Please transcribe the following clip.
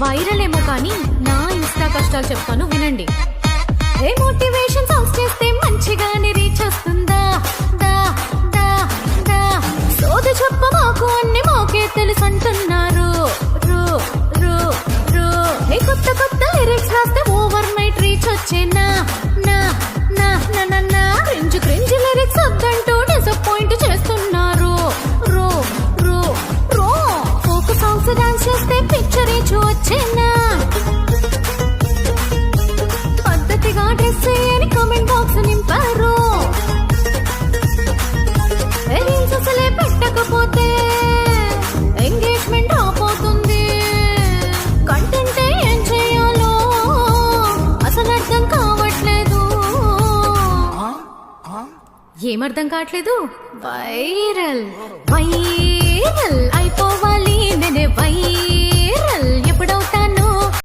Viral ఏమో కానీ నా ఇన్స్టా కష్టాలు చెప్తాను వినండి. ఏ మోటివేషన్ సాంగ్స్ చేస్తే మంచిగానే రీచ్ వస్తుందా? దా దా దా సోది చెప్ప మాకు అన్ని మాకే తెలుసు అంటున్నారు. రో రో రో ఏ కొత్త కొత్త లిరిక్స్ రాస్తే ఓవర్ నైట్ రీచ్ వచ్చేనా? నా నా నా నా నా క్రింజ్ క్రింజ్ లిరిక్స్ వద్దంటూ డిసప్పాయింట్ చేస్తున్నారు. రో రో రో ఫోక్ సాంగ్స్ డాన్స్ చేస్తే పిక్చర్ రీచ్ వచ్చేనా? పద్ధతిగా డ్రెస్ చేయని కామెంట్ బాక్స్ నింపారు. రీల్స్ అసలే పెట్టకపోతే ఎంగేజ్మెంట్ రాపోతుంది. కంటెంట్ ఏం చేయాలో అసలు అర్థం కావట్లేదు. ఏమర్థం కావట్లేదు? వైరల్ వైరల్ అయిపోవాలి నేనే వైరల్.